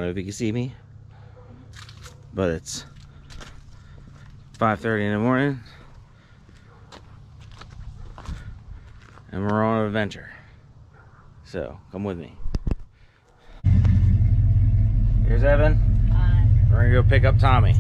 know if you can see me, but it's 5:30 in the morning and we're on an adventure. So come with me. Here's Evan. Hi. We're gonna go pick up Tommy.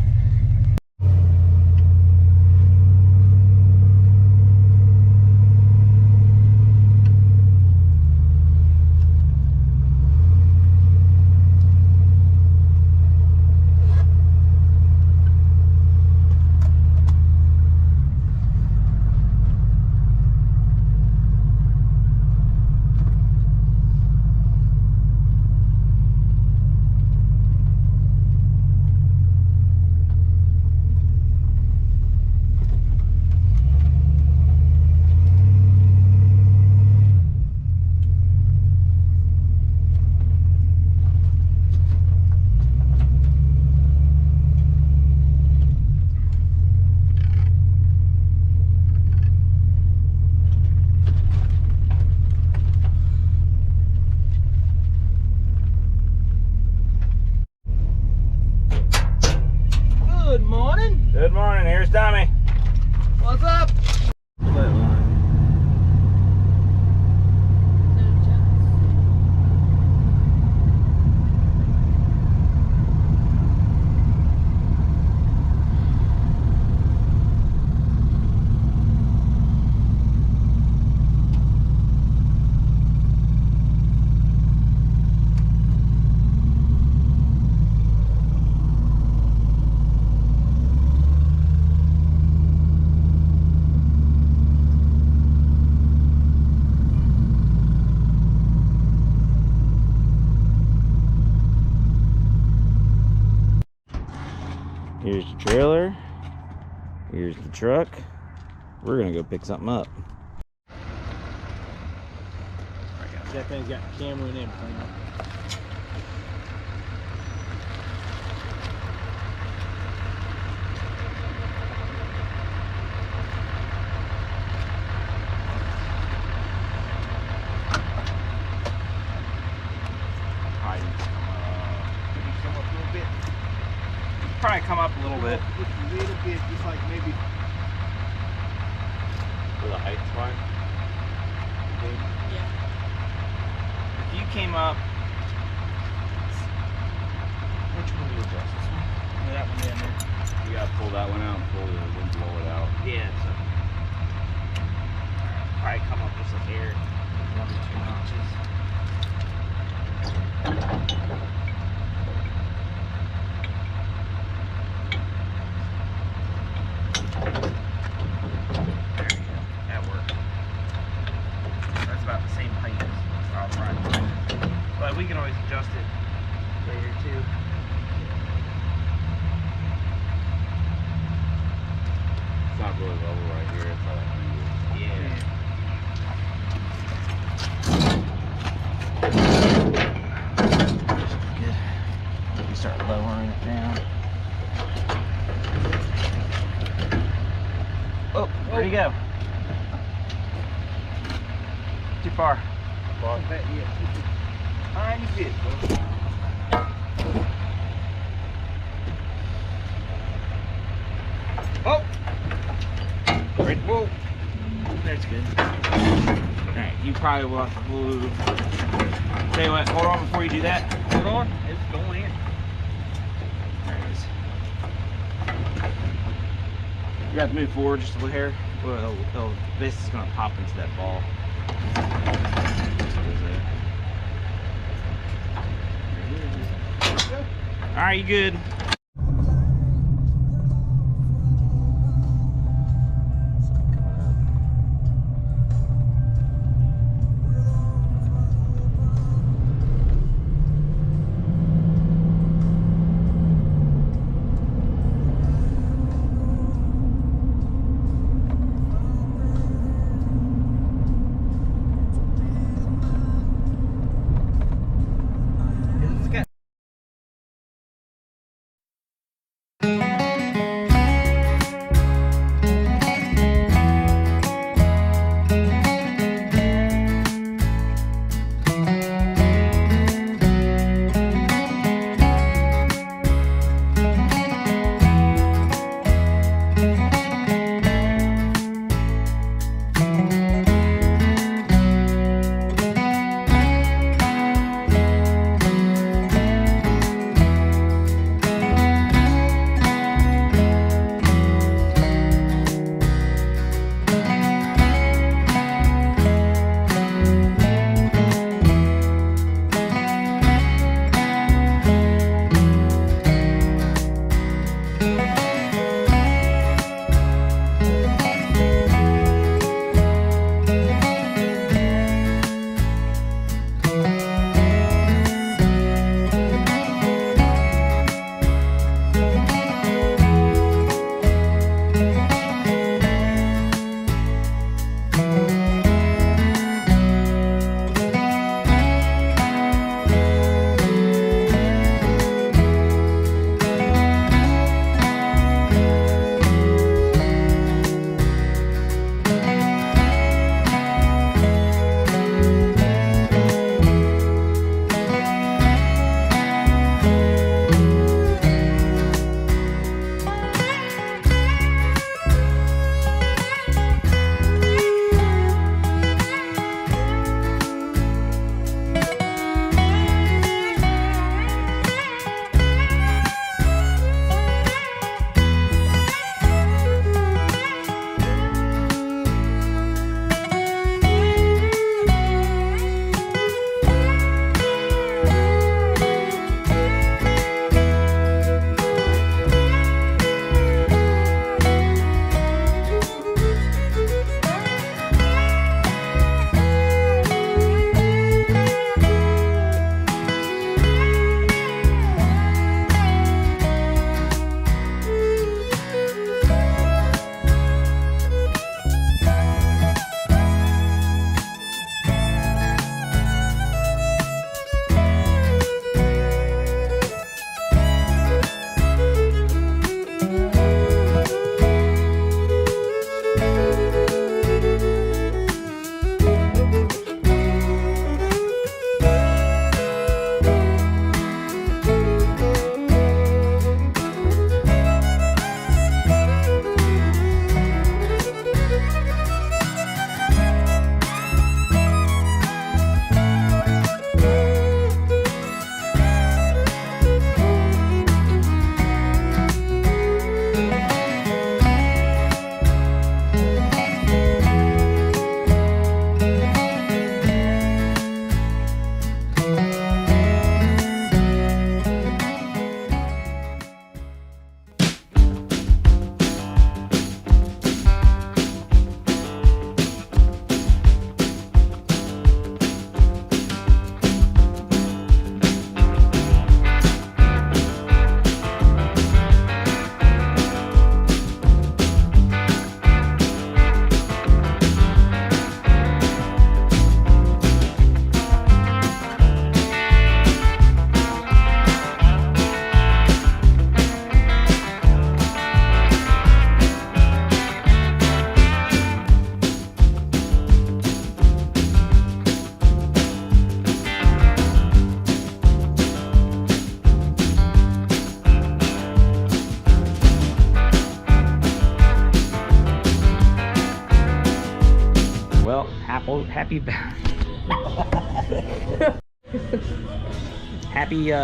Good morning. Good morning, here's Tommy. What's up? Here's the trailer. Here's the truck. We're gonna go pick something up. That thing's got camera and everything. Probably come up a little bit. Just a little bit, just like maybe. For the height's fine. Yeah. If you came up, which one do you adjust? This one? Yeah, that one in there. You gotta pull that one out and pull it and blow it out. Yeah. So, probably come up just a hair, 1 or 2 notches. There you go. That worked. That's about the same height as our front. But we can always adjust it later too. It's not really level right here. It's all Yeah. Good. We start lowering it down. Oh, where'd he go? Too far. That, yeah, just a tiny bit, bro. Oh! Right, whoa! That's good. Alright, you probably will have to move. Tell you what, hold on before you do that. Hold on, it's going in. There it is. You have to move forward just a little hair. Well, this is going to pop into that ball. Alright, you good? Well, happy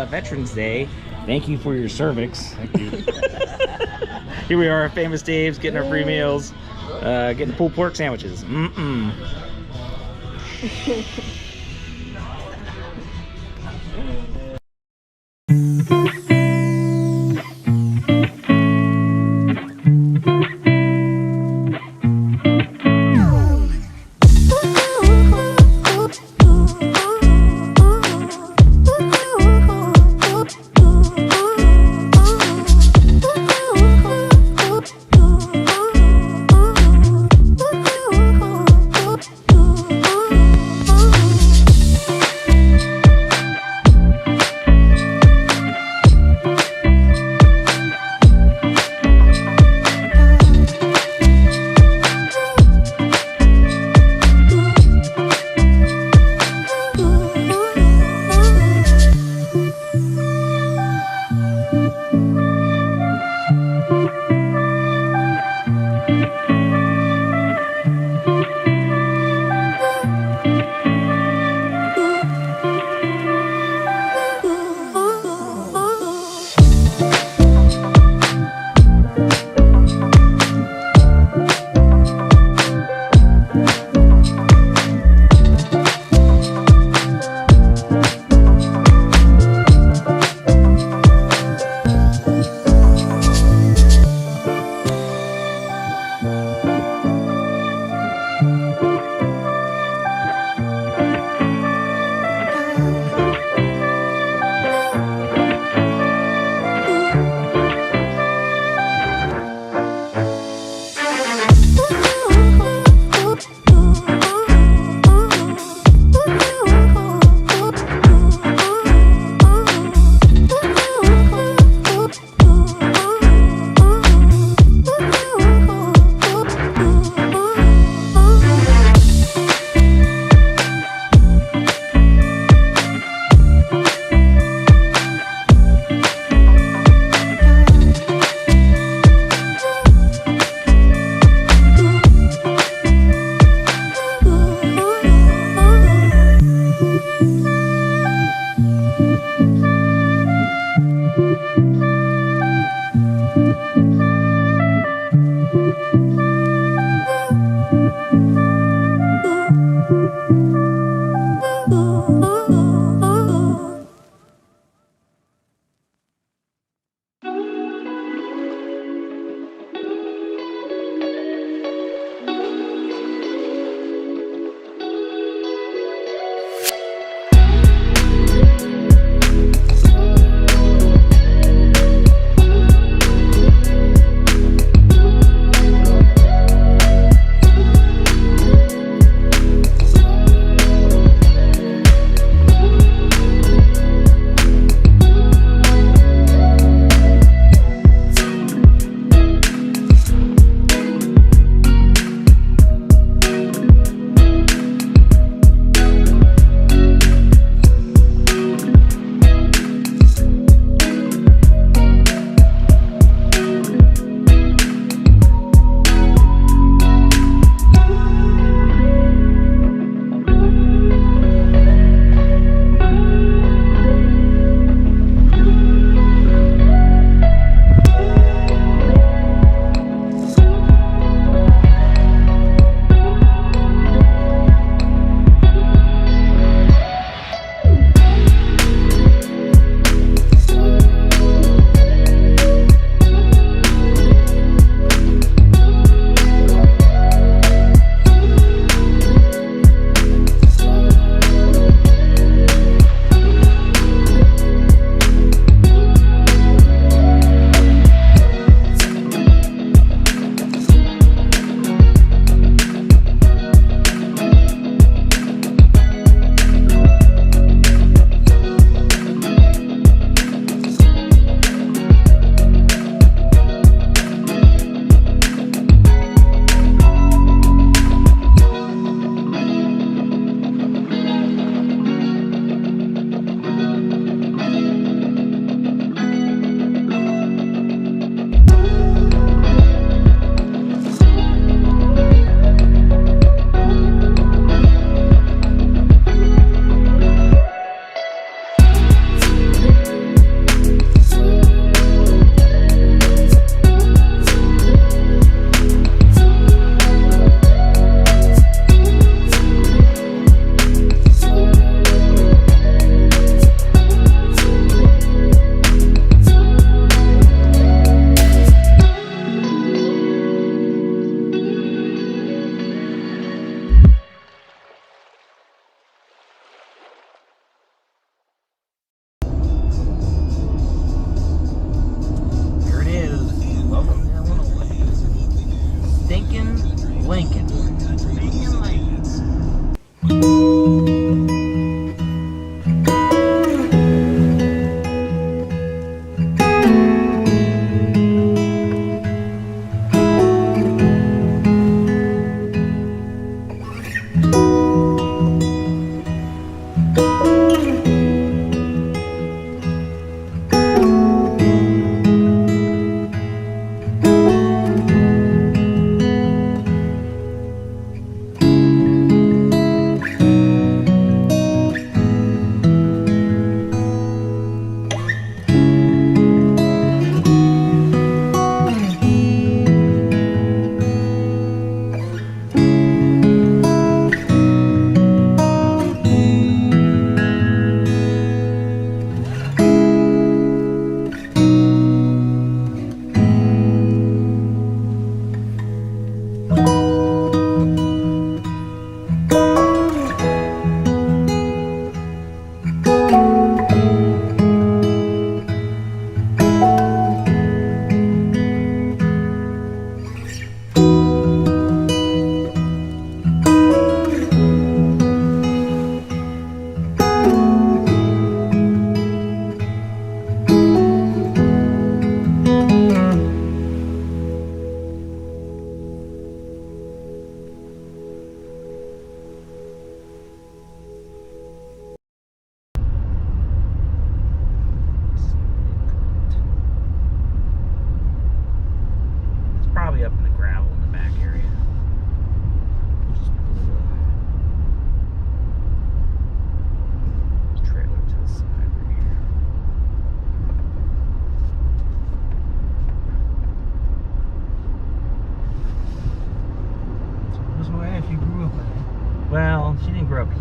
Veterans Day. Thank you for your cervix. Thank you. Here we are, Famous Dave's, getting our free meals, getting pulled pork sandwiches.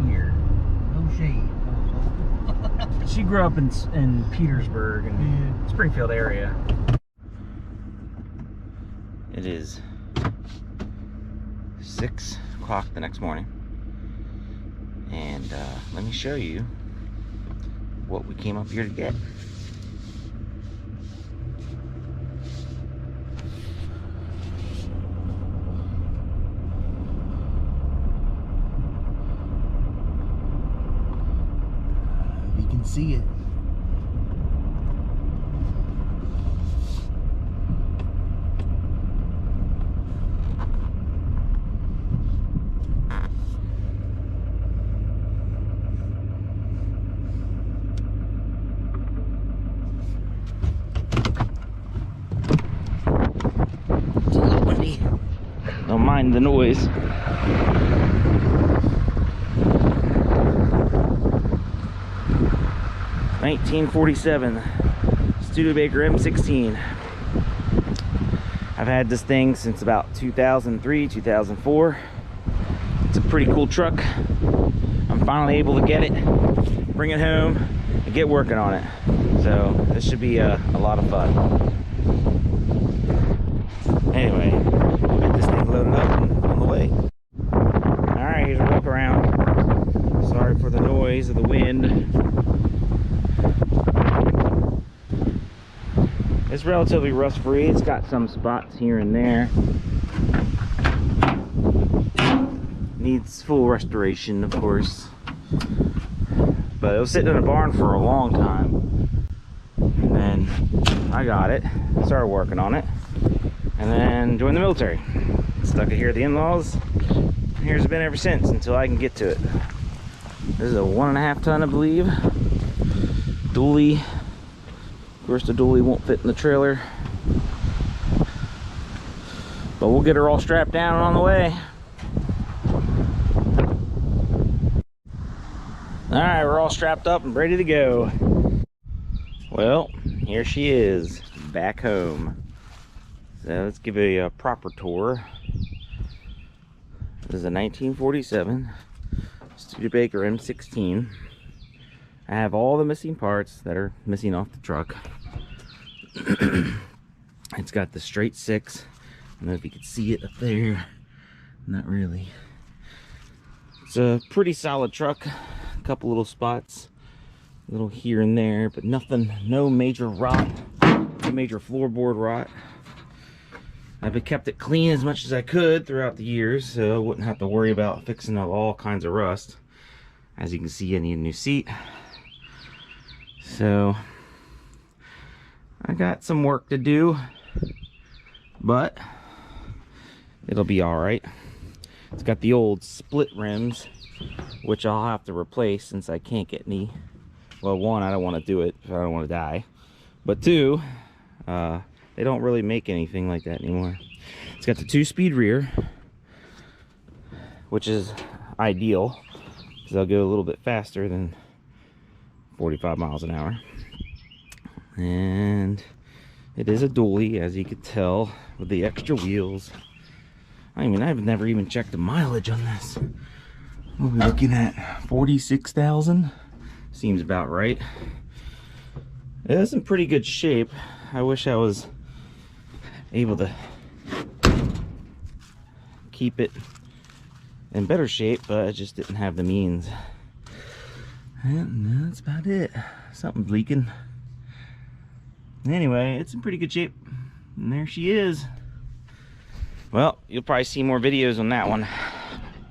here. No shade. She grew up in Petersburg and Springfield area. It is 6 o'clock the next morning, and let me show you what we came up here to get. You can see it. It's a little windy. Don't mind the noise. (1947) Studebaker M16. I've had this thing since about 2003, 2004. It's a pretty cool truck. I'm finally able to get it, bring it home, and get working on it. So this should be a lot of fun. Anyway, we'll get this thing loaded up and on the way. Alright, here's a walk around. Sorry for the noise of the wind. It's relatively rust free. It's got some spots here and there. Needs full restoration, of course. But it was sitting in a barn for a long time. And then I got it, started working on it, and then joined the military. Stuck it here at the in-laws. Here's it been ever since until I can get to it. This is a 1.5 ton, I believe. Dually. Of course, the dually won't fit in the trailer, but we'll get her all strapped down and on the way. All right, we're all strapped up and ready to go. Well, here she is, back home. So let's give a proper tour. This is a 1947 Studebaker M16. I have all the missing parts that are missing off the truck. It's got the straight 6. I don't know if you can see it up there. Not really. It's a pretty solid truck. A couple little spots, a little here and there, but nothing, no major rot, no major floorboard rot. I've kept it clean as much as I could throughout the years, so I wouldn't have to worry about fixing up all kinds of rust. As you can see, I need a new seat. So I got some work to do, but it'll be all right. It's got the old split rims, which I'll have to replace since I can't get any. Well, one, I don't want to do it if I don't want to die, but two, they don't really make anything like that anymore. It's got the 2-speed rear, which is ideal because I'll go a little bit faster than 45 miles an hour. And it is a dually, as you could tell, with the extra wheels. I mean, I've never even checked the mileage on this. We'll be looking at 46,000. Seems about right. It is in pretty good shape. I wish I was able to keep it in better shape, but I just didn't have the means. And that's about it. Something's leaking. Anyway, it's in pretty good shape. And there she is. Well, you'll probably see more videos on that one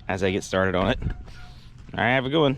as I get started on it. All right, have a good one.